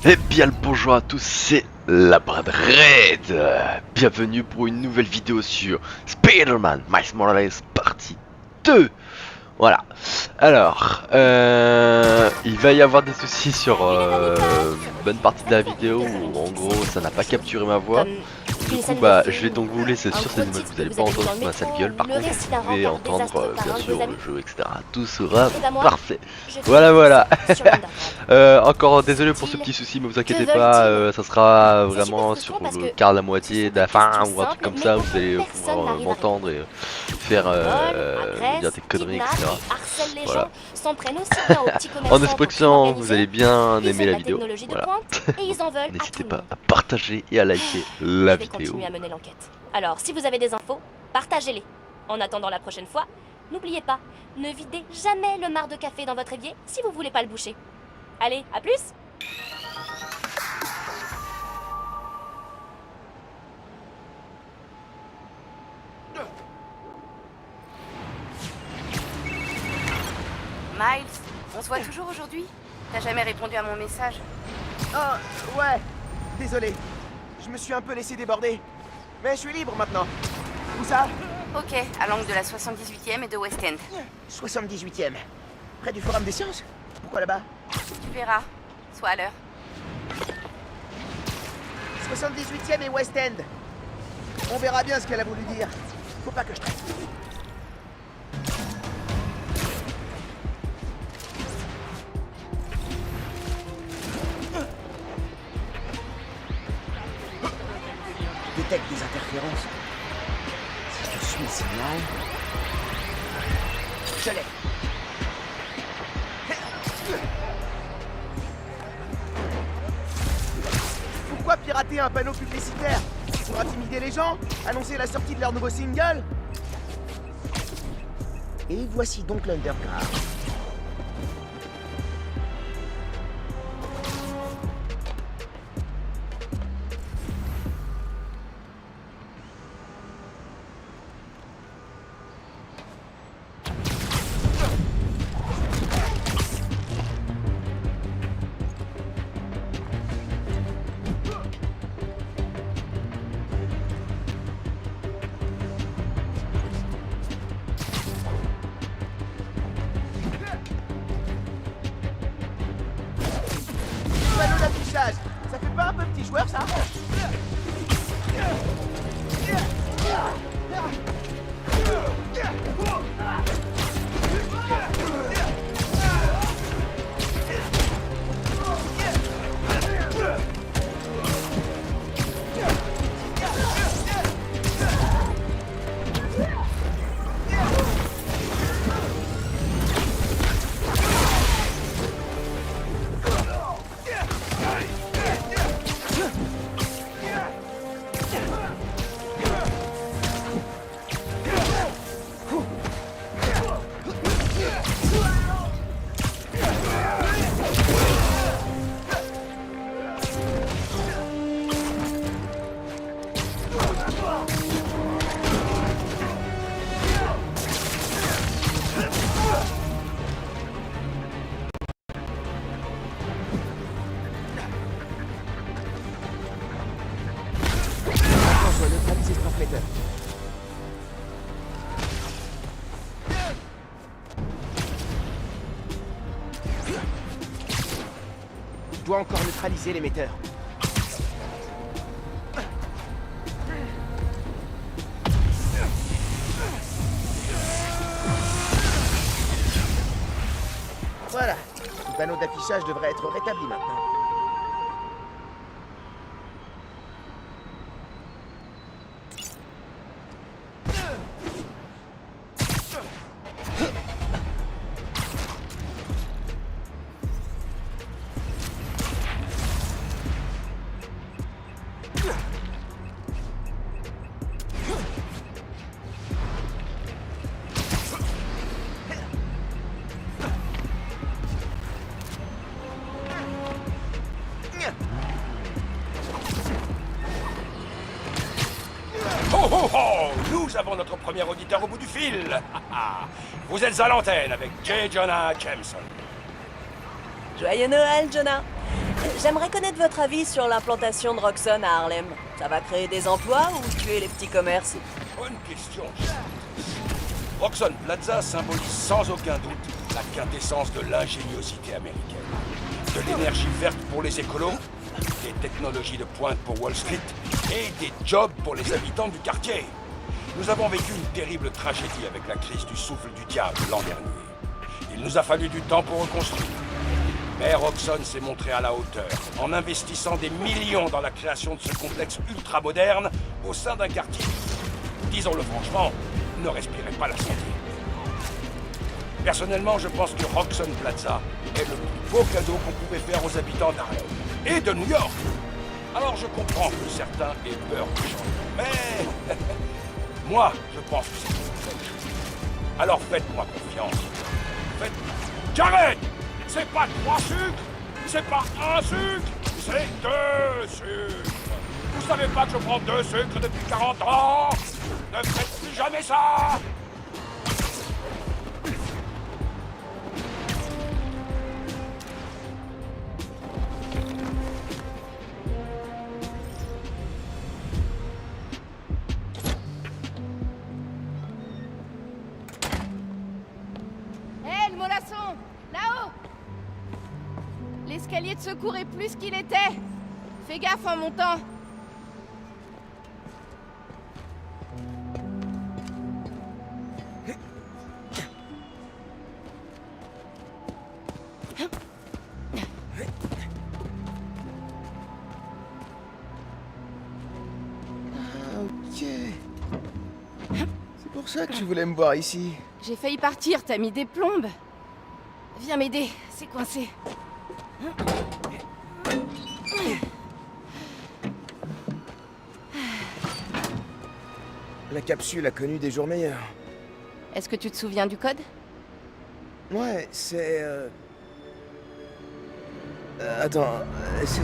Eh bien le bonjour à tous, c'est la Brad Red. Bienvenue pour une nouvelle vidéo sur Spider-Man Miles Morales partie 2. Voilà. Alors, il va y avoir des soucis sur une bonne partie de la vidéo où en gros ça n'a pas capturé ma voix. Du coup, je vais donc vous laisser sur cette image. Vous allez pas entendre ma sale gueule. Par contre, vous pouvez entendre bien sûr le jeu, etc. Tout sera parfait. Voilà. Encore désolé pour ce petit souci, mais vous inquiétez pas, ça sera vraiment sur le quart de la moitié de la fin ou un truc comme ça. Vous allez pouvoir m'entendre et faire dire des conneries, etc. Voilà. En espérant que vous allez bien aimer la vidéo. Voilà. N'hésitez pas à partager et à liker la vidéo. Alors, si vous avez des infos, partagez-les. En attendant la prochaine fois, n'oubliez pas, ne videz jamais le marc de café dans votre évier si vous voulez pas le boucher. Allez, à plus! Miles, on se voit toujours aujourd'hui? T'as jamais répondu à mon message? Oh, ouais. Désolé. Je me suis un peu laissé déborder. Mais je suis libre maintenant. Où ça? Ok, à l'angle de la 78e et de West End. 78e. Près du Forum des Sciences? Pourquoi là-bas? Tu verras. Sois à l'heure. 78e et West End. On verra bien ce qu'elle a voulu dire. Faut pas que je traite. Détecte des interférences. Si je suis le signal... Je l'ai. Pourquoi pirater un panneau publicitaire? Pour intimider les gens? Annoncer la sortie de leur nouveau single? Et voici donc l'Underground. Panneau d'affichage. Ça fait pas un peu petit joueur, ça? Attends, je dois neutraliser ce transmetteur. Je dois encore neutraliser l'émetteur. Voilà, le panneau d'affichage devrait être rétabli maintenant. Oh oh oh! Nous avons notre premier auditeur au bout du fil! Vous êtes à l'antenne avec J. Jonah Jameson. Joyeux Noël, Jonah! J'aimerais connaître votre avis sur l'implantation de Roxxon à Harlem. Ça va créer des emplois ou tuer les petits commerces? Bonne question. Roxxon Plaza symbolise sans aucun doute la quintessence de l'ingéniosité américaine. De l'énergie verte pour les écolos, des technologies de pointe pour Wall Street et des jobs pour les habitants du quartier. Nous avons vécu une terrible tragédie avec la crise du souffle du diable l'an dernier. Il nous a fallu du temps pour reconstruire. Mais Roxxon s'est montré à la hauteur, en investissant des millions dans la création de ce complexe ultra-moderne au sein d'un quartier, disons-le franchement, ne respirait pas la santé. Personnellement, je pense que Roxxon Plaza est le plus beau cadeau qu'on pouvait faire aux habitants d'Harlem et de New York. Alors je comprends que certains aient peur du changement, mais moi, je pense que c'est une bonne chose. Alors faites-moi confiance. Faites... J'arrête! C'est pas 3 sucres, c'est pas 1 sucre, c'est 2 sucres. Vous savez pas que je prends 2 sucres depuis 40 ans? Ne faites plus jamais ça! Hé, le mollasson! Là-haut! L'escalier de secours est plus qu'il était. Fais gaffe en montant. Ok. C'est pour ça que tu voulais me voir ici. J'ai failli partir, t'as mis des plombes. Viens m'aider, c'est coincé. La capsule a connu des jours meilleurs. Est-ce que tu te souviens du code? Ouais, c'est... attends, c'est...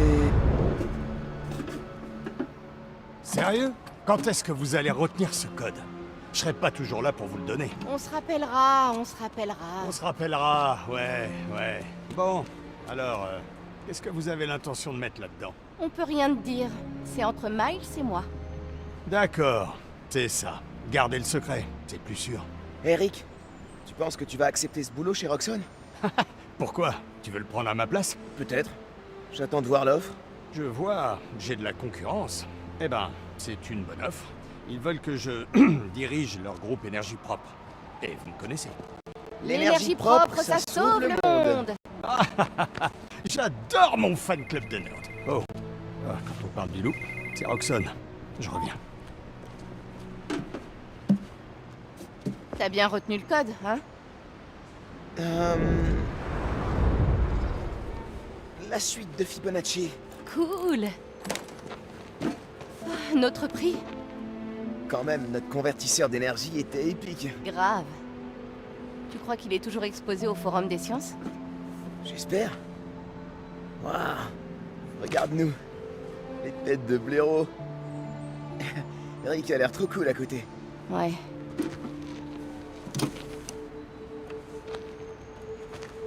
Sérieux? Quand est-ce que vous allez retenir ce code? Je serai pas toujours là pour vous le donner. On se rappellera, on se rappellera. On se rappellera, ouais. Bon, alors, qu'est-ce que vous avez l'intention de mettre là-dedans? On peut rien te dire. C'est entre Miles et moi. D'accord, c'est ça. Gardez le secret, c'est plus sûr. Eric, tu penses que tu vas accepter ce boulot chez Roxxon? Pourquoi? Tu veux le prendre à ma place? Peut-être. J'attends de voir l'offre. Je vois, j'ai de la concurrence. Eh ben, c'est une bonne offre. Ils veulent que je dirige leur groupe énergie propre. Et vous me connaissez. L'énergie propre, ça sauve le monde. J'adore mon fan club de nerds. Oh, ah, quand on parle du loup, c'est Roxxon. Je reviens. T'as bien retenu le code, hein? La suite de Fibonacci. Cool. Notre prix? Quand même, notre convertisseur d'énergie était épique. Grave. Tu crois qu'il est toujours exposé au Forum des Sciences? J'espère. Waouh. Regarde-nous. Les têtes de blaireaux. Eric a l'air trop cool à côté. Ouais.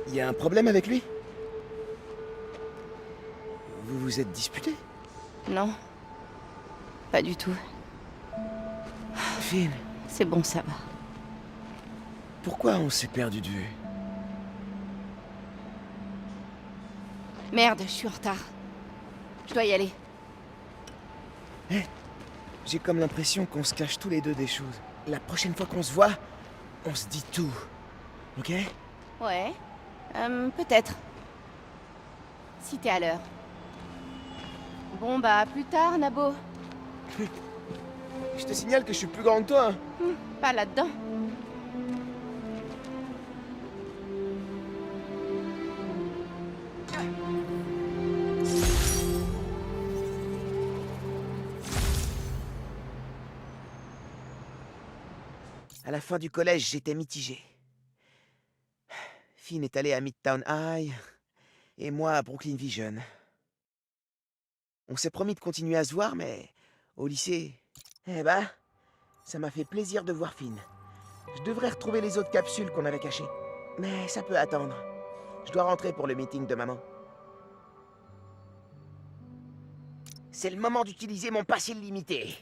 Y a un problème avec lui? Vous vous êtes disputé? Non. Pas du tout. Finn, C'est bon, ça va. pourquoi on s'est perdu de vue? Merde, je suis en retard. Je dois y aller. J'ai comme l'impression qu'on se cache tous les deux des choses. La prochaine fois qu'on se voit, on se dit tout. Ok? Ouais. Peut-être. Si t'es à l'heure. Bon bah, à plus tard, Nabo. Je te signale que je suis plus grand que toi. Hein. Pas là-dedans. À la fin du collège, j'étais mitigé. Finn est allé à Midtown High et moi à Brooklyn Vision. On s'est promis de continuer à se voir, mais au lycée... Eh ben, ça m'a fait plaisir de voir Finn. Je devrais retrouver les autres capsules qu'on avait cachées. Mais ça peut attendre. Je dois rentrer pour le meeting de maman. C'est le moment d'utiliser mon pass illimité.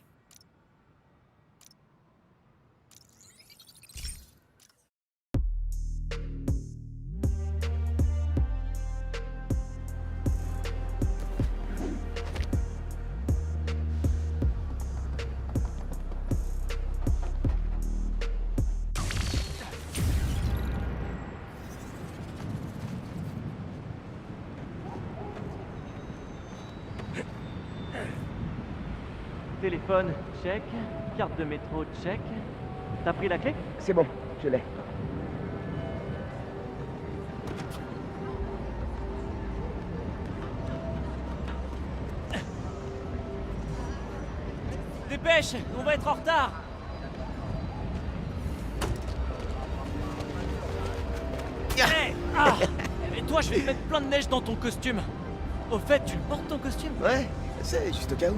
Téléphone, check. Carte de métro, check. T'as pris la clé? C'est bon, je l'ai. Dépêche, on va être en retard. Hey, ah. Et toi, je vais te mettre plein de neige dans ton costume. Au fait, tu le portes ton costume? Ouais, c'est juste au cas où.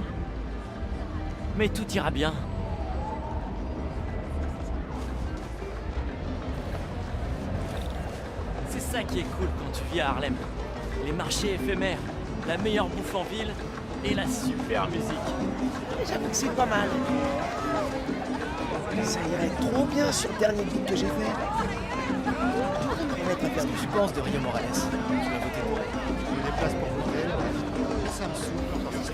Mais tout ira bien. C'est ça qui est cool quand tu vis à Harlem. Les marchés éphémères, la meilleure bouffe en ville et la super musique. J'avoue que c'est pas mal. Ça irait trop bien sur le dernier clip que j'ai fait. On va pas faire du Tu penses de Rio Morales? Tu vas voter pour elle. J'ai des places pour voter. Ça me saoule quand on s'y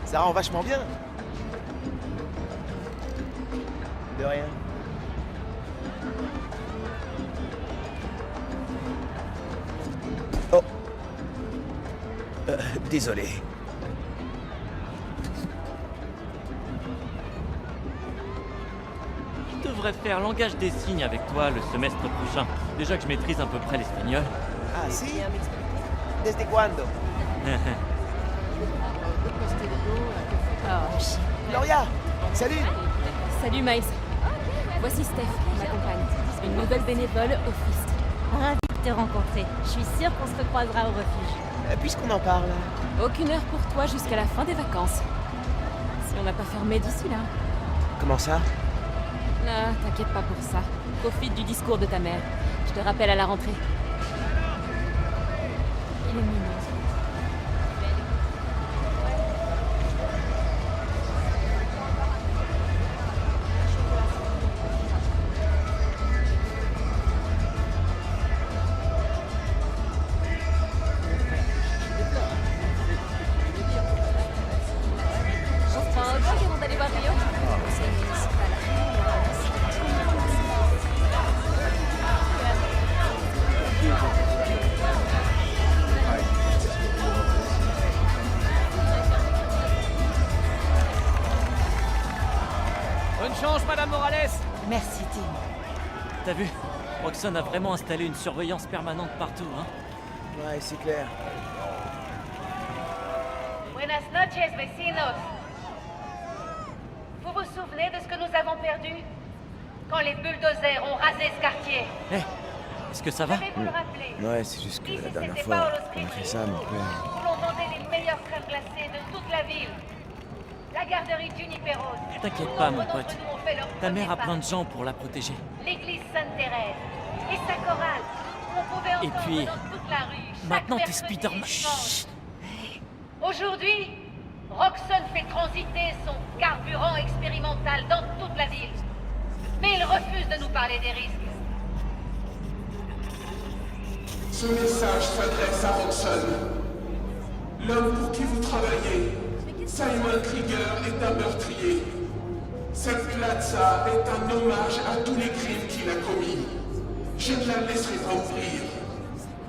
Ça rend vachement bien. De rien. Oh. Désolé. Je devrais faire langage des signes avec toi le semestre prochain. Déjà que je maîtrise à peu près l'espagnol. Ah si? Desde cuando? Oh, shit. Gloria! Salut! Salut Miles. Voici Steph, ma compagne. Une nouvelle bénévole au Fist. Ravie de te rencontrer. Je suis sûre qu'on se recroisera au refuge. Puisqu'on en parle... Aucune heure pour toi jusqu'à la fin des vacances. Si on n'a pas fermé d'ici là. Comment ça? Ah, t'inquiète pas pour ça. Profite du discours de ta mère. Je te rappelle à la rentrée. Il est mignon. Enfin, ok, avant d'aller voir Rio. Bonne chance, Madame Morales! Merci, Tim. T'as vu? Roxxon a vraiment installé une surveillance permanente partout, hein? Ouais, c'est clair. Buenas noches, vecinos. Vous vous souvenez de ce que nous avons perdu quand les bulldozers ont rasé ce quartier? Hé, est-ce que ça va? Je vais vous le rappeler. Ouais, c'est juste que Ici, la dernière c'était fois, Paolo on a Scritti, fait ça, mon père... où l'on vendait les meilleures crèmes glacées de toute la ville. La garderie Juniperos. T'inquiète pas, mon Nombre pote. d'entre nous ont fait leur Ta mère a premier plein pas. de gens pour la protéger. L'église Sainte-Thérèse et sa chorale. On pouvait Et entendre puis, dans toute la rue. chaque maintenant t'es mercredi Spider-Man. et dimanche. Chut. Aujourd'hui, Roxxon fait transiter son carburant expérimental dans toute la ville. Mais il refuse de nous parler des risques. Ce message s'adresse à Roxxon. L'homme pour qui vous travaillez, Simon Krieger, est un meurtrier. Cette plaza est un hommage à tous les crimes qu'il a commis. Je ne la laisserai pas ouvrir.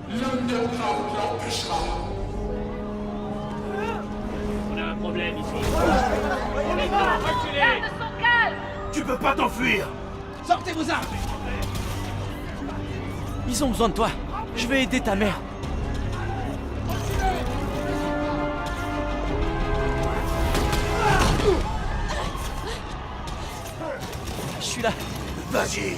L'Underground l'empêchera. On a un problème ici. Garde son calme! Tu peux pas t'enfuir! Sortez vos armes! Ils ont besoin de toi. Je vais aider ta mère. Je suis là. Vas-y!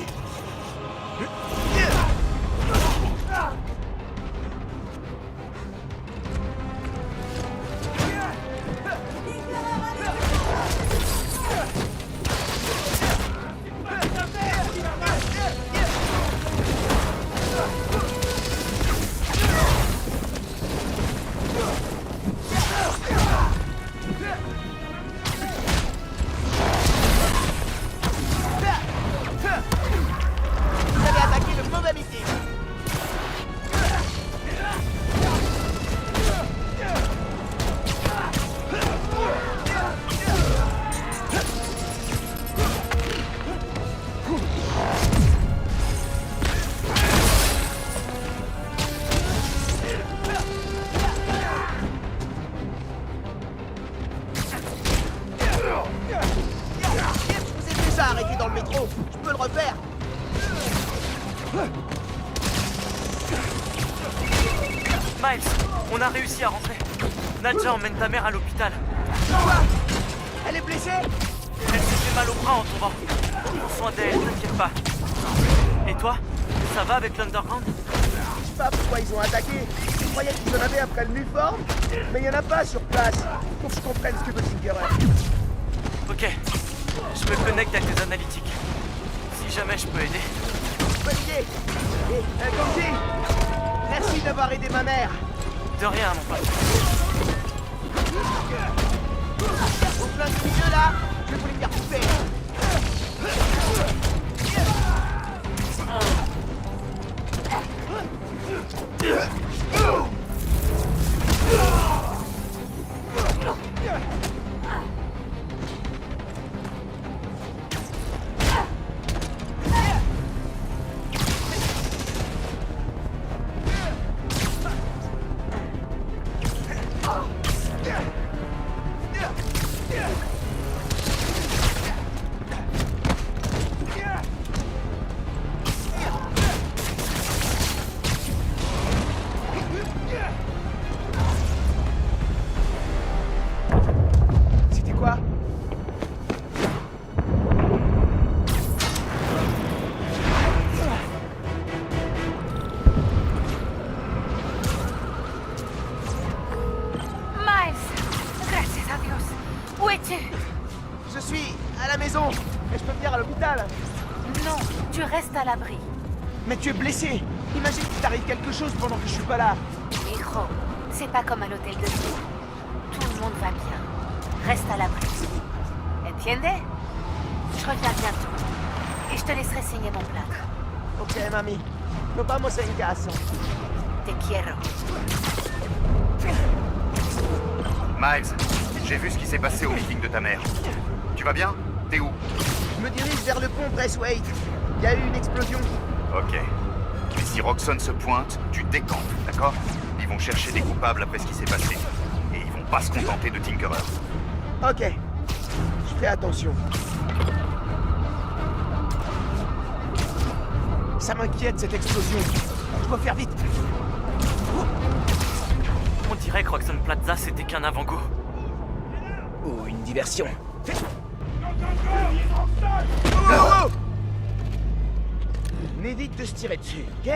gros. Je peux le refaire. Miles, on a réussi à rentrer. Nadja emmène ta mère à l'hôpital. Quoi? Elle est blessée? Elle s'est fait mal au bras en tombant. Prends soin d'elle, t'inquiète pas. Et toi? Ça va avec l'Underground? Je sais pas pourquoi ils ont attaqué. Je croyais qu'ils en avaient après le Nuform, mais il y en a pas sur place. Faut que je comprenne ce que veut Tinkerer. Ok, je me connecte avec les analytiques. Si jamais je peux aider. Bonne idée. Et Ganji, merci d'avoir aidé ma mère. De rien, mon pote. Au plein du milieu là, je vais vous les faire couper. C'était quoi? Miles, gracias a Dios. Où es-tu? Je suis à la maison. Et je peux venir à l'hôpital? Non, tu restes à l'abri. Mais tu es blessé. Imagine qu'il t'arrive quelque chose pendant que je suis pas là. Hijo, c'est pas comme à l'hôtel de ville. Tout le monde va bien. Reste à l'abri. Entiende? Je reviens bientôt. Et je te laisserai signer mon plâtre. Ok, mami. Nos vamos en casa. Te quiero. Miles, j'ai vu ce qui s'est passé au meeting de ta mère. Tu vas bien? T'es où? Je me dirige vers le pont Braithwaite. Il y a eu une explosion. Ok. Mais si Roxxon se pointe, tu décampes, d'accord? Ils vont chercher des coupables après ce qui s'est passé. Et ils vont pas se contenter de Tinkerer. Ok. Je fais attention. Ça m'inquiète cette explosion. Je dois faire vite. On dirait que Roxxon Plaza c'était qu'un avant-goût. Ou une diversion. Oh! N'évite de se tirer dessus, ok?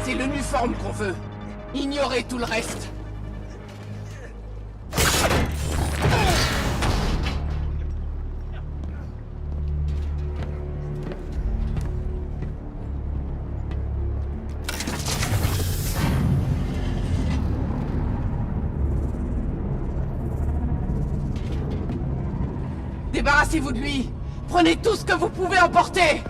C'est le Nuform qu'on veut. Ignorez tout le reste. Débarrassez-vous de lui. Prenez tout ce que vous pouvez emporter.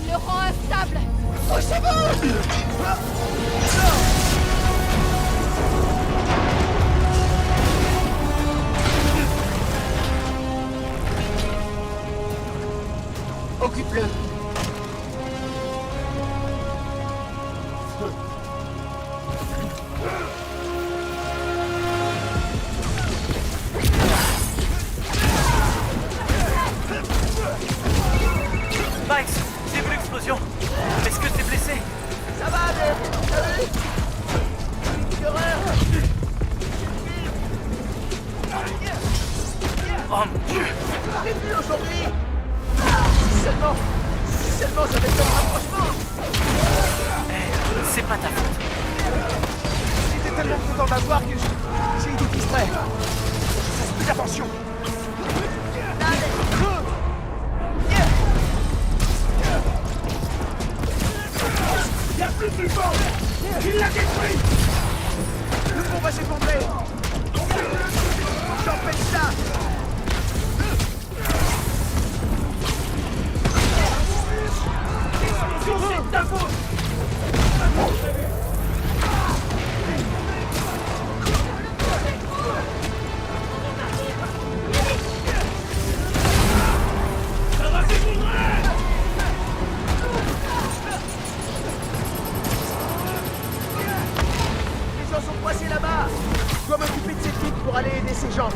Il le rend instable. Occupe-le. Miles, j'ai vu l'explosion. Est-ce que t'es blessé? Ça va, Salut! Quelle horreur! Oh mon Dieu! J'ai vu aujourd'hui! Seulement ça fait un rapprochement! C'est pas ta faute. J'étais tellement content d'avoir que j'ai été distrait. Je fasse plus attention. Il y a plus de fort. Il l'a détruit. pas s'effondrer. J'empêche ça. C'est ta faute. Les gens sont coincés là-bas. Je dois m'occuper de ces types pour aller aider ces gens.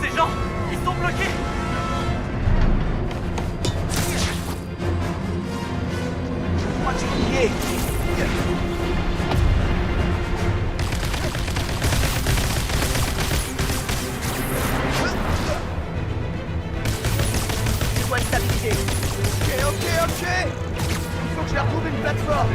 Ces gens, ils sont bloqués. Je crois que j'ai lié. Je vois stabilité. Ok. Il faut que je leur trouve une plateforme.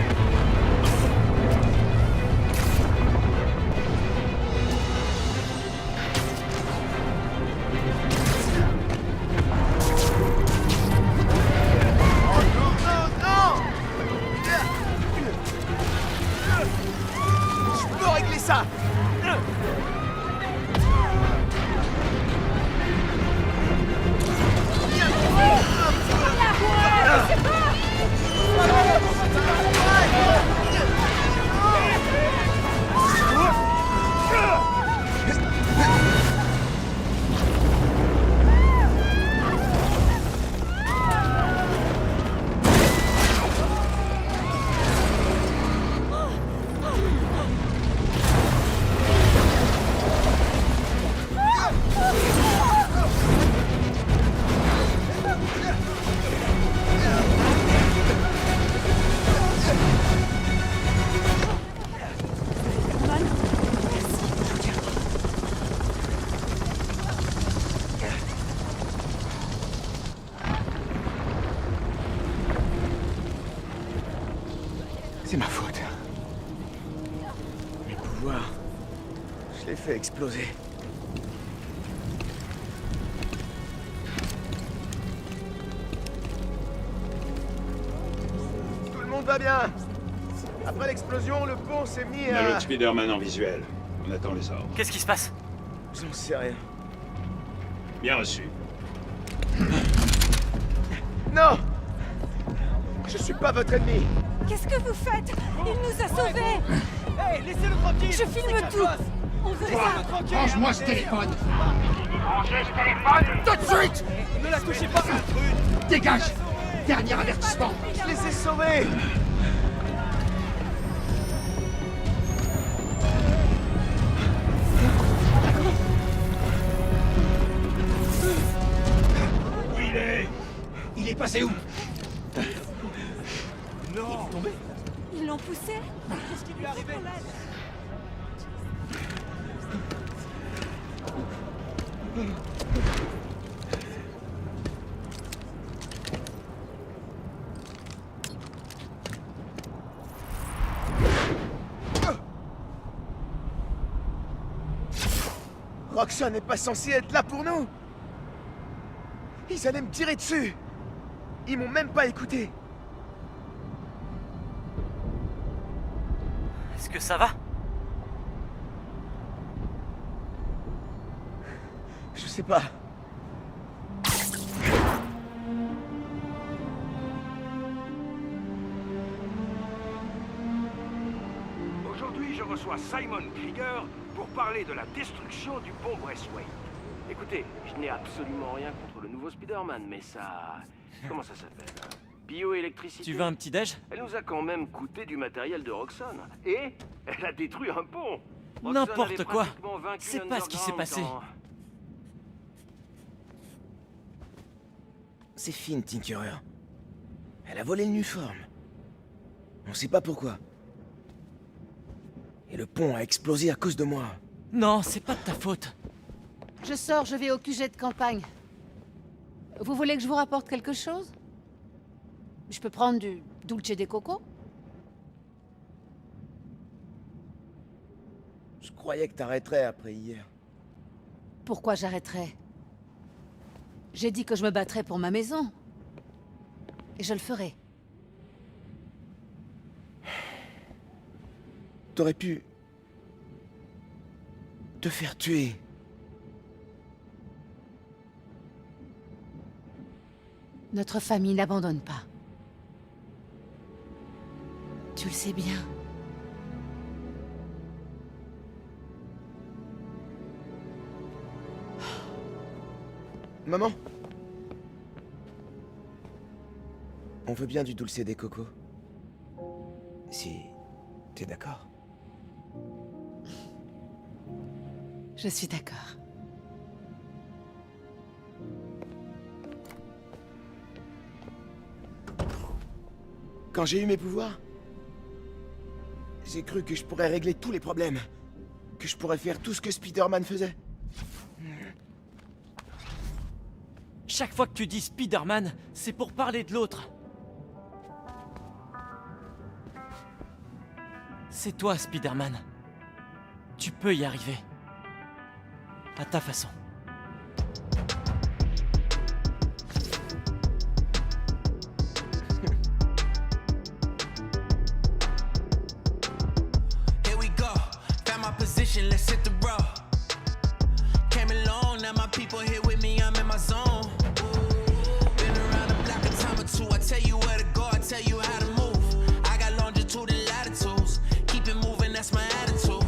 Je peux régler ça. C'est ma faute. Mes pouvoirs, je les fais exploser. Tout le monde va bien. Après l'explosion, le pont s'est mis On a à... l'autre Spider-Man en visuel. On attend les ordres. Qu'est-ce qui se passe? J'en sais rien. Bien reçu. Non! Je suis pas votre ennemi. Qu'est-ce que vous faites? Il nous a sauvés. Hey, laissez-le tranquille. Je filme tout. On veut ça. Range-moi ce téléphone. Rangez ce téléphone Tout de suite. Ne la touchez pas. Dégage. Dernier avertissement. Je les ai sauvés. Où il est? Il est passé où? Non. Il est tombé. Ils l'ont poussé. Qu'est-ce qui lui est arrivé? Roxxon n'est pas censé être là pour nous. Ils allaient me tirer dessus. Ils m'ont même pas écouté. Est-ce que ça va? Je sais pas. Aujourd'hui, je reçois Simon Krieger pour parler de la destruction du pont Braithwaite. Écoutez, je n'ai absolument rien contre le nouveau Spider-Man, mais ça... Comment ça s'appelle? Bioélectricité. Tu veux un petit déj? Elle nous a quand même coûté du matériel de Roxxon. Et elle a détruit un pont. Roxxon N'importe avait quoi. pratiquement vaincu C'est pas ce qui s'est passé. quand- C'est Finn, Tinkerer. Elle a volé l'uniforme. On sait pas pourquoi. Et le pont a explosé à cause de moi. Non, c'est pas de ta faute. Je sors, je vais au QG de campagne. Vous voulez que je vous rapporte quelque chose? Je peux prendre du dulce de coco? Je croyais que t'arrêterais après hier. Pourquoi j'arrêterais? J'ai dit que je me battrais pour ma maison. Et je le ferai. T'aurais pu... te faire tuer. Notre famille n'abandonne pas. Tu le sais bien. Maman? On veut bien du dulce de coco. Si... t'es d'accord? Je suis d'accord. Quand j'ai eu mes pouvoirs, j'ai cru que je pourrais régler tous les problèmes. Que je pourrais faire tout ce que Spider-Man faisait. Chaque fois que tu dis Spider-Man, c'est pour parler de l'autre. C'est toi, Spider-Man. Tu peux y arriver. À ta façon. Here we go, found my position, let's hit the road. Came alone, now my people here with me, I'm in my zone. Been around the block a time or two, I tell you where to go, I tell you how to move. I got longitude and latitudes, keep it moving, that's my attitude.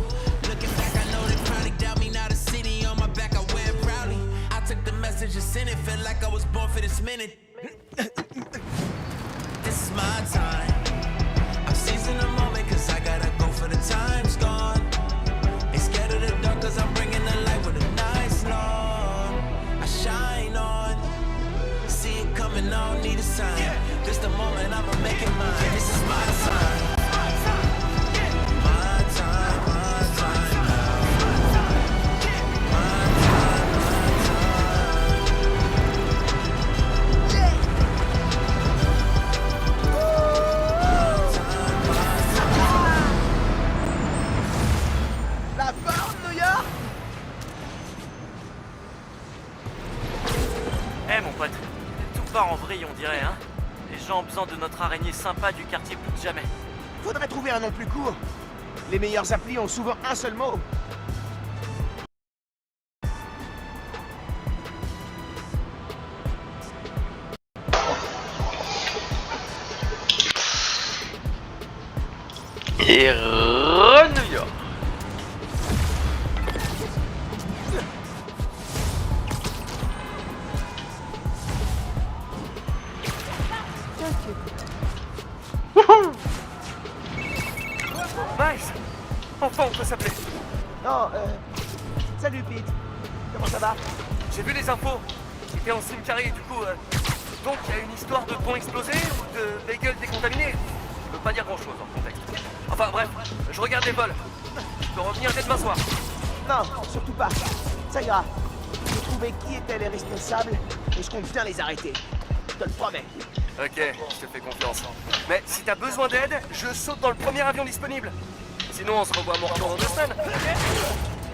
Looking back, I know they probably doubt me, now the city on my back, I wear it proudly. I took the message and sent it, felt like I was born for this minute. This is my time. I'm seizing the moment cause I gotta go for the time's gone. Ain't scared of the dark cause I'm bringing the light with a nice long. I shine on. See it coming, I don't need a sign. This the moment I'ma make it mine. This is my time. My time, my time. My time, La forme, New York? Eh mon pote, tout part en vrille on dirait, hein. Les gens ont besoin de notre araignée sympa du quartier plus que jamais. Faudrait trouver un nom plus court. Les meilleurs applis ont souvent un seul mot. Et re-New York. Nice. Enfin on peut s'appeler. Non, salut Pete. Comment ça va? J'ai vu les infos. J'étais en cimetière du coup. Donc il y a une histoire de pont explosé ou de bagel décontaminé. Je veux pas dire grand chose en contexte. Enfin bref, je regarde les vols. Je peux revenir dès demain soir. Non, surtout pas. Ça ira. J'ai trouvé qui étaient les responsables et je compte bien les arrêter. Je te le promets. Ok, je te fais confiance. Mais si t'as besoin d'aide, je saute dans le premier avion disponible. Sinon on se revoit à mon retour dans 2 semaines.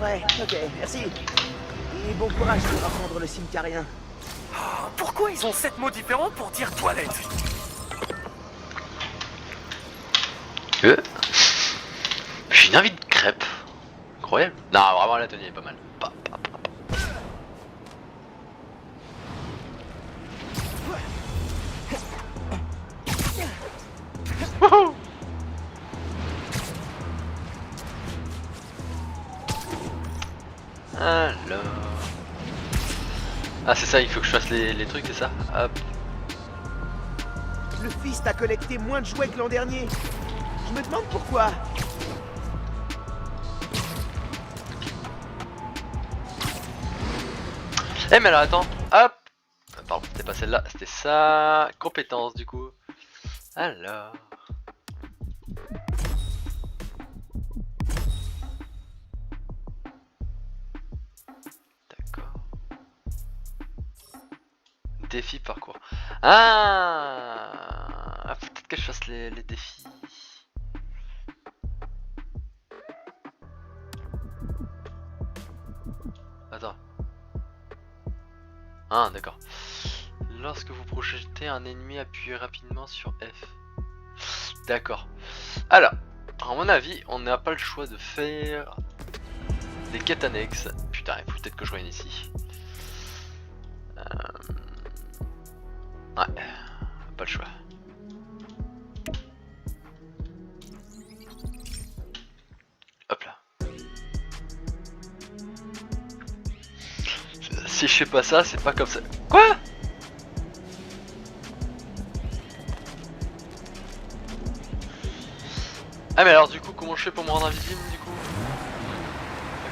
Ouais, ok, merci. Et bon courage pour apprendre le cimetiérien. Pourquoi ils ont 7 mots différents pour dire toilette? J'ai une envie de crêpes. Incroyable. Non, vraiment la tenue est pas mal. Wouhou. Alors... Ah c'est ça, il faut que je fasse les trucs, c'est ça. Hop. Le Fist a collecté moins de jouets que l'an dernier. Je me demande pourquoi. Eh mais alors attends, hop. Pardon, c'était pas celle-là, c'était ça. Compétence du coup. Alors... Défi parcours. Ah, faut peut-être que je fasse les défis. Attends. Ah, d'accord. Lorsque vous projetez un ennemi, appuyez rapidement sur F. D'accord. Alors, à mon avis, on n'a pas le choix de faire des quêtes annexes. Putain, il faut peut-être que je revienne ici. Ouais, pas le choix. Hop là. Si je fais pas ça, c'est pas comme ça. Quoi? Ah mais alors du coup, comment je fais pour me rendre invisible du coup?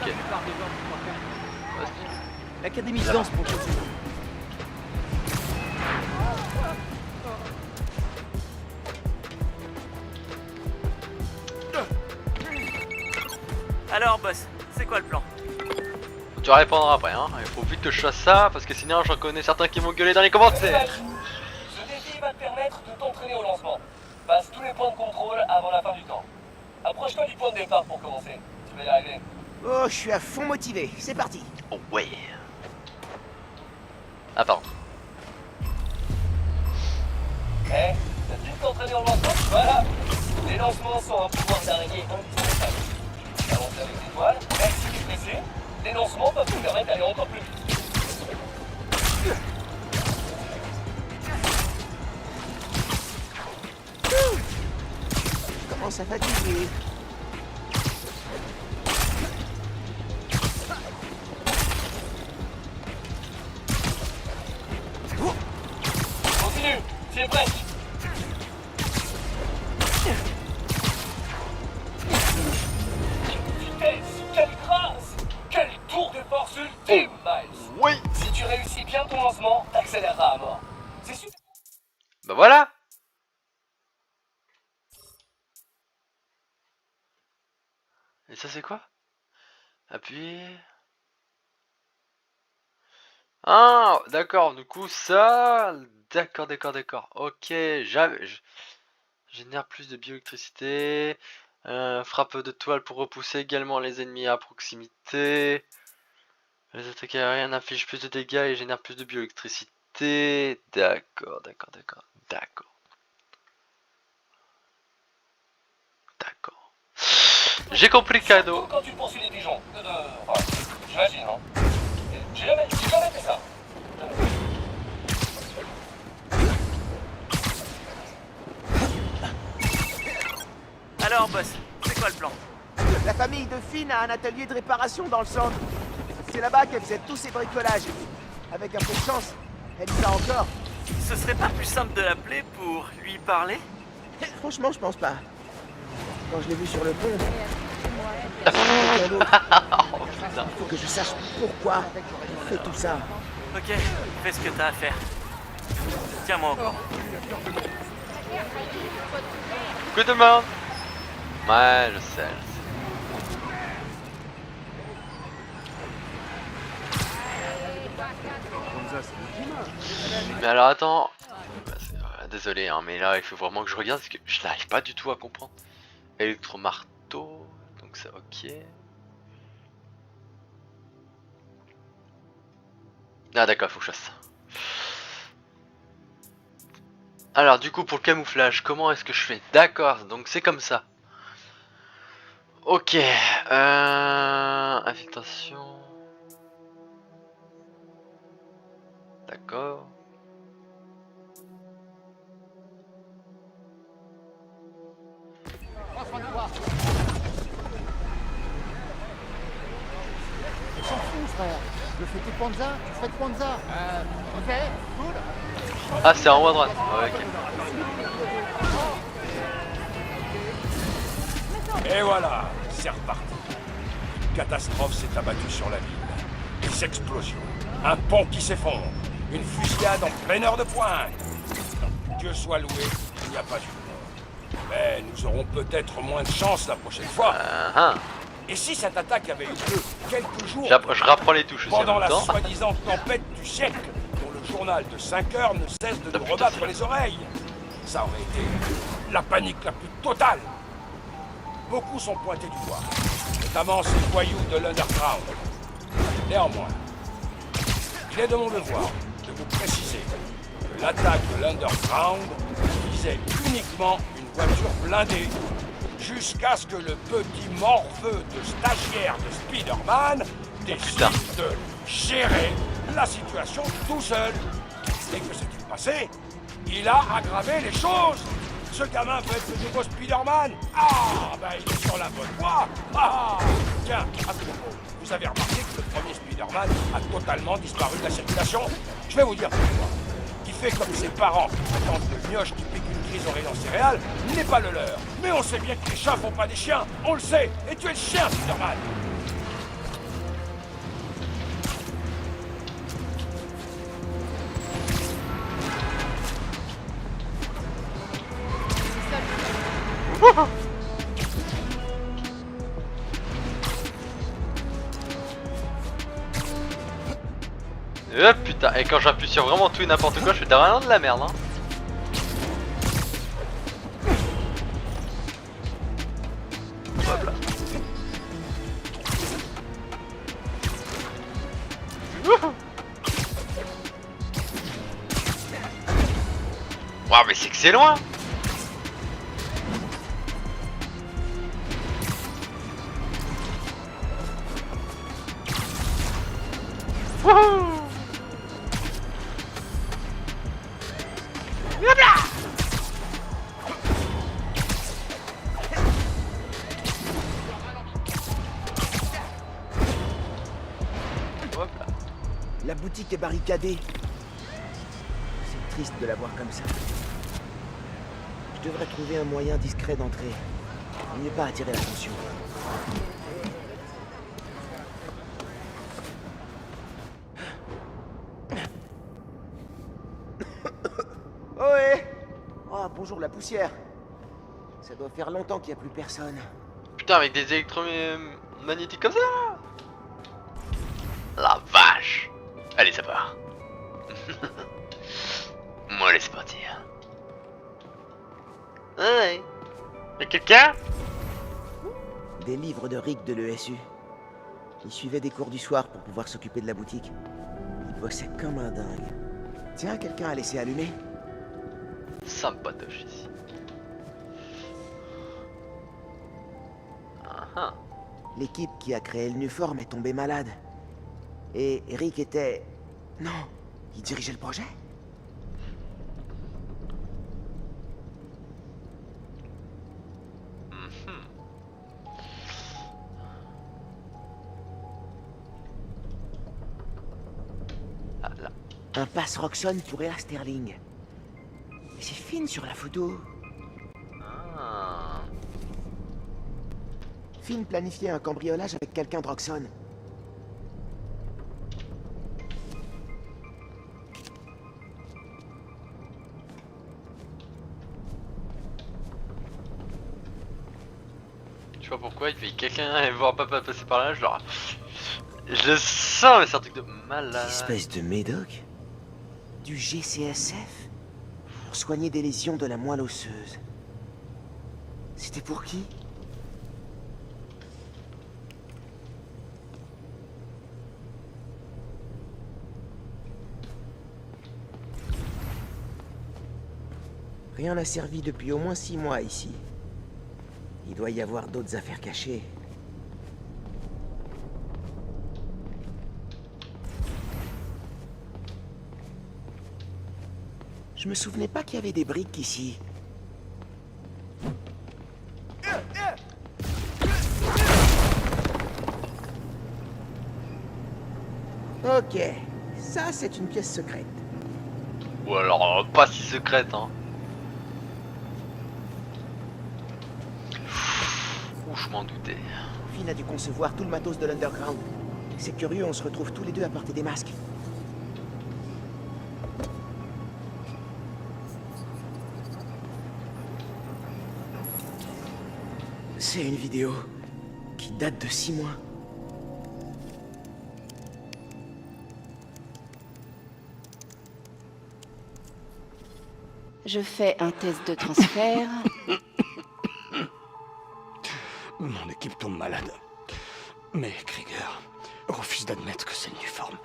Ok. L'académie de danse pour choisir. Alors, boss, c'est quoi le plan? Tu vas répondre après, hein. Il faut vite que je fasse ça parce que sinon j'en connais certains qui vont gueuler dans les commentaires. Ce défi va te permettre de t'entraîner au lancement. Passe tous les points de contrôle avant la fin du temps. Approche-toi du point de départ pour commencer. Tu vas y arriver. Oh, je suis à fond motivé. C'est parti. Oh ouais. Ah pardon. Eh, t'as dit de t'entraîner au lancement? Voilà. Les lancements sont un pouvoir d'araignée indispensable. Avancer avec des toiles, même si tu es blessé, les lancements peuvent te permettre d'aller encore plus vite. Je commence à fatiguer. Continue, tu es prêt. Quelle grâce! Quel tour de force ultime, Miles! Oui! Si tu réussis bien ton lancement, t'accéléreras à mort. C'est super! Bah voilà! Et ça c'est quoi? Appuyer. Ah, d'accord, du coup ça... D'accord, d'accord, d'accord. Ok, génère plus de bioélectricité. Frappe de toile pour repousser également les ennemis à proximité. Les attaques aériennes infligent plus de dégâts et génèrent plus de bioélectricité. D'accord, d'accord, d'accord, d'accord. D'accord. J'ai compris le cadeau. Quand tu poursuis les pigeons. Enfin, j'imagine, hein. J'ai jamais fait ça. Alors, boss, c'est quoi le plan? La famille de Finn a un atelier de réparation dans le centre. C'est là-bas qu'elle faisait tous ses bricolages. Avec un peu de chance, elle y va encore. Ce serait pas plus simple de l'appeler pour lui parler? Franchement, je pense pas. Quand je l'ai vu sur le pont, il faut que je sache pourquoi il fait tout ça. Ok, fais ce que t'as à faire. Tiens-moi au courant. Good morning. Ouais, je sais. Mais alors attends. Désolé, hein, mais là il faut vraiment que je regarde parce que je n'arrive pas du tout à comprendre. Électromarteau, donc c'est ok. Ah d'accord, faut que je fasse ça. Alors du coup pour le camouflage, comment est-ce que je fais? D'accord, donc c'est comme ça. Ok, infiltration. D'accord. On s'en fout, frère. Je fais tes panzas, tu ferais de panzas. Ok, cool. Ah c'est en haut à droite. Ouais, ok. Et voilà, c'est reparti. Une catastrophe s'est abattue sur la ville. Des explosions, un pont qui s'effondre, une fusillade en pleine heure de pointe. Dieu soit loué, il n'y a pas eu de mort. Mais nous aurons peut-être moins de chance la prochaine fois. Et si cette attaque avait eu lieu quelques jours Je rapprends les touches aussi en pendant même la temps. soi-disant tempête du siècle, dont le journal de 5 heures ne cesse de nous rebattre les oreilles, ça aurait été la panique la plus totale. Beaucoup sont pointés du doigt, notamment ces voyous de l'Underground. Néanmoins, il est de mon devoir de vous préciser que l'attaque de l'Underground visait uniquement une voiture blindée, jusqu'à ce que le petit morveux de stagiaire de Spider-Man décide de gérer la situation tout seul. Et que s'est-il passé? Il a aggravé les choses. Ce gamin peut être le nouveau Spider-Man. Ah, ben il est sur la bonne voie. Ah, tiens, à propos, vous avez remarqué que le premier Spider-Man a totalement disparu de la circulation? Je vais vous dire pourquoi. Il fait comme ses parents, prétendent que le mioche qui pique une crise au rayon céréales n'est pas le leur. Mais on sait bien que les chats font pas des chiens, on le sait, et tu es le chien, Spider-Man. Putain, et quand j'appuie sur vraiment tout et n'importe quoi, je fais vraiment de la merde, hein. Hop là. Waouh, mais c'est que c'est loin. Wouhou. La boutique est barricadée. C'est triste de la voir comme ça. Je devrais trouver un moyen discret d'entrer. Il n'est pas attirer l'attention. Ohé! Oh, bonjour la poussière. Ça doit faire longtemps qu'il n'y a plus personne. Putain, avec des électromagnétiques comme ça. La vache. Allez, ça part. Moi, laisse partir. Ouais. Y'a quelqu'un? Des livres de Rick de l'ESU. Il suivait des cours du soir pour pouvoir s'occuper de la boutique. Il bossait comme un dingue. Tiens, quelqu'un a laissé allumer? Sympatoche ici. L'équipe qui a créé l'uniforme est tombée malade. Et Rick était... Non, il dirigeait le projet? Un passe Roxxon pour Ella Sterling. Mais c'est fine sur la photo. Finn planifiait un cambriolage avec quelqu'un de Roxxon. Je sais pas pourquoi, il fait quelqu'un et voir papa passer par là, genre... Je le sens, mais c'est un truc de malade. Espèce de médoc? Du GCSF? Pour soigner des lésions de la moelle osseuse. C'était pour qui? Rien n'a servi depuis au moins 6 mois ici. Il doit y avoir d'autres affaires cachées. Je me souvenais pas qu'il y avait des briques ici. Ok, ça c'est une pièce secrète. Ou alors pas si secrète, hein. Ouh, je m'en doutais. Finn a dû concevoir tout le matos de l'Underground. C'est curieux, on se retrouve tous les deux à porter des masques. C'est une vidéo qui date de 6 mois. Je fais un test de transfert. Mon équipe tombe malade. Mais Krieger refuse d'admettre que c'est l'uniforme.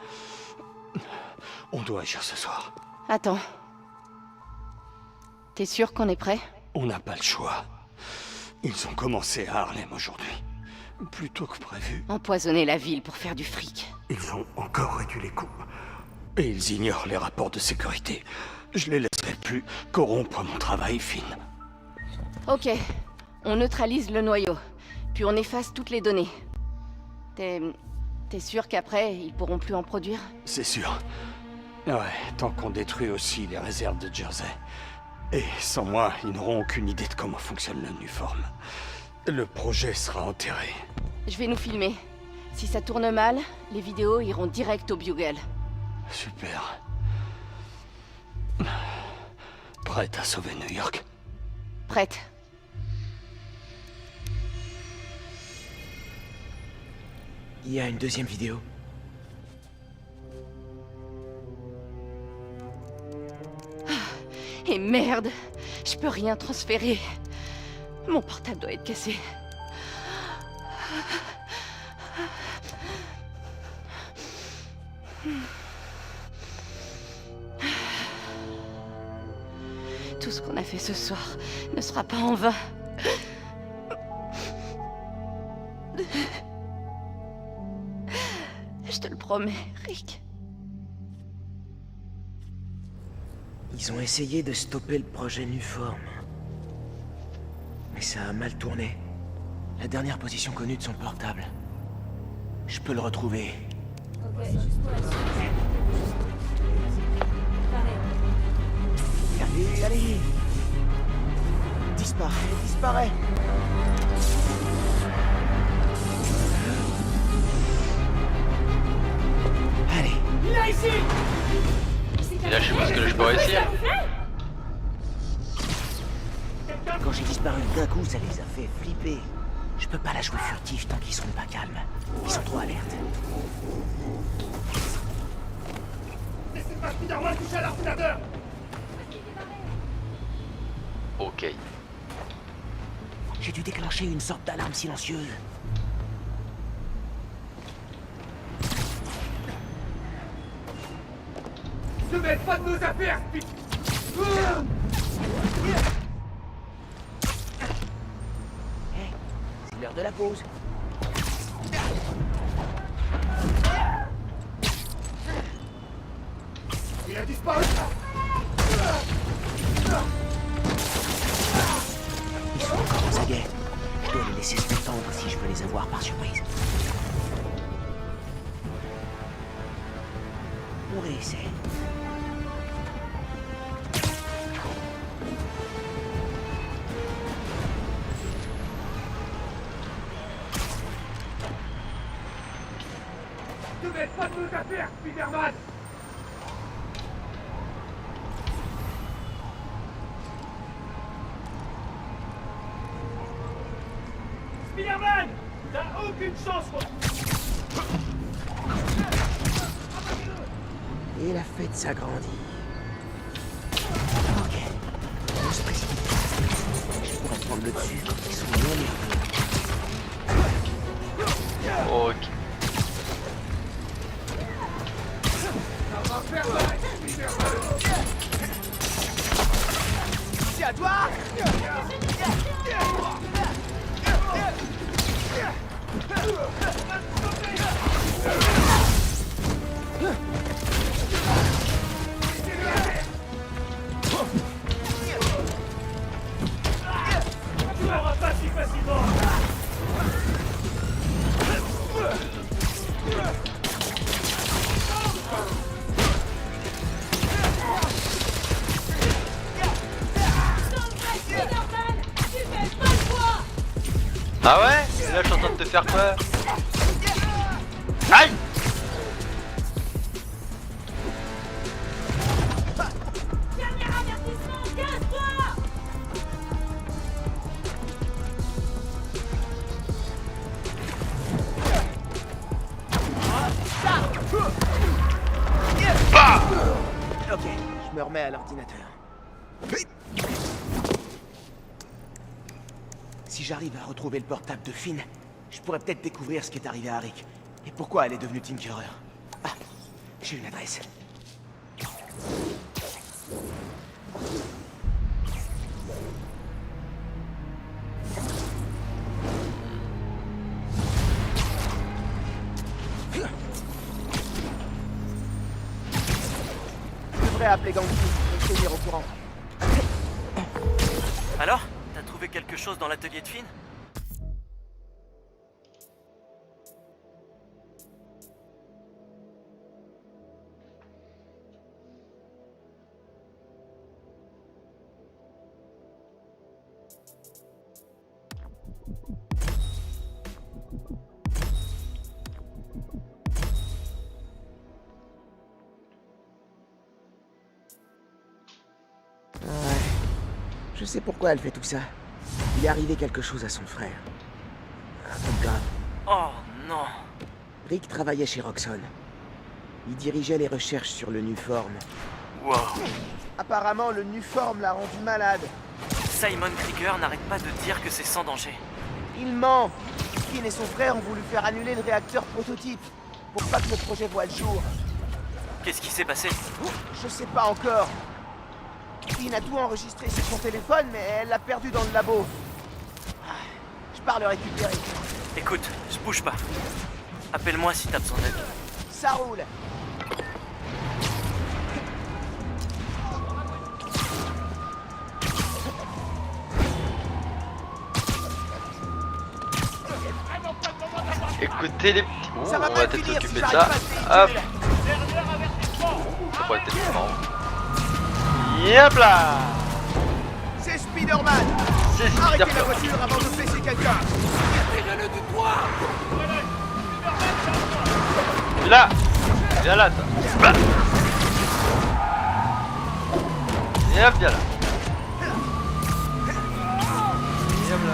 On doit agir ce soir. Attends. T'es sûr qu'on est prêt? On n'a pas le choix. Ils ont commencé à Harlem aujourd'hui. Plus tôt que prévu. Empoisonner la ville pour faire du fric. Ils ont encore réduit les coûts. Et ils ignorent les rapports de sécurité. Je les laisserai plus corrompre mon travail, Finn. Ok. On neutralise le noyau. Puis on efface toutes les données. T'es sûr qu'après, ils pourront plus en produire? C'est sûr. Ouais, tant qu'on détruit aussi les réserves de Jersey. Et sans moi, ils n'auront aucune idée de comment fonctionne l'uniforme. Le projet sera enterré. Je vais nous filmer. Si ça tourne mal, les vidéos iront direct au Bugle. Super. Prête à sauver New York? Prête. Il y a une deuxième vidéo. Et merde, je peux rien transférer. Mon portable doit être cassé. Tout ce qu'on a fait ce soir ne sera pas en vain. Je te le promets, Rick. Ils ont essayé de stopper le projet Nuform. Mais ça a mal tourné. La dernière position connue de son portable. Je peux le retrouver. Allez, allez! Disparaît, disparaît! Allez! Il est ici! Et là, je sais pas ce que je peux réussir. Quand j'ai disparu d'un coup, ça les a fait flipper. Je peux pas la jouer furtif tant qu'ils seront pas calmes. Ils sont trop alertes. Laissez pas Spider-Man toucher à l'ordinateur! Ok. J'ai dû déclencher une sorte d'alarme silencieuse. Ne mêle pas de nos affaires, C'est l'heure de la pause. Il a disparu! Ils sont encore aux aguets. Je dois les laisser se détendre si je veux les avoir par surprise. On réessaie. Ne mêle pas de nos affaires, Spider-Man! Spider-Man! T'as aucune chance, moi! Et la fête s'agrandit. Ok. On se précipite. Je pourrais prendre le dessus quand ils sont non nerveux. Ok. Ça va faire mal, Spider-Man! C'est à toi. Tu l'auras pas si facilement. Ah ouais? Et là je suis en train de te faire peur. Aïe! Ok, je me remets à l'ordinateur. Si j'arrive à retrouver le portable de Finn, je pourrais peut-être découvrir ce qui est arrivé à Rick. Et pourquoi elle est devenue Tinkerer. Ah, j'ai une adresse. Je devrais appeler Ganki et te tenir au courant. Alors, t'as trouvé quelque chose dans l'atelier de Finn? Je sais pourquoi elle fait tout ça. Il est arrivé quelque chose à son frère. Un truc grave. Oh non. Rick travaillait chez Roxxon. Il dirigeait les recherches sur le Nuform. Wow. Apparemment, le Nuform l'a rendu malade. Simon Krieger n'arrête pas de dire que c'est sans danger. Il ment. Finn et son frère ont voulu faire annuler le réacteur prototype pour pas que le projet voie le jour. Qu'est-ce qui s'est passé? Je sais pas encore. Finn a tout enregistré sur son téléphone, mais elle l'a perdu dans le labo. Je pars le récupérer. Écoute, je bouge pas. Appelle-moi si t'as besoin d'aide. Ça roule. Écoutez les petits... Oh, Ça va on pas va peut-être finir s'occuper si de j'arrive ça. pas à Hop. Ça pourrait être marrant. Yep là. C'est Spider-Man. C'est Arrêtez la Spider-Man. voiture avant de blesser quelqu'un. Tirez-le du toit. Là. Viens là, toi. Bah. Et hop, viens là. Et hop là.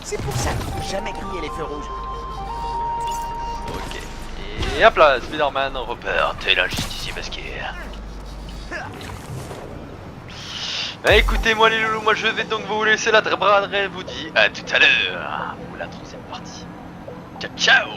C'est pour ça qu'il faut jamais griller les feux rouges. Ok. Et hop là, Spider-Man repart. T'es l'injustice masqué. Bah écoutez moi les loulous, moi je vais donc vous laisser la braderie, vous dit à tout à l'heure pour la troisième partie. Ciao ciao.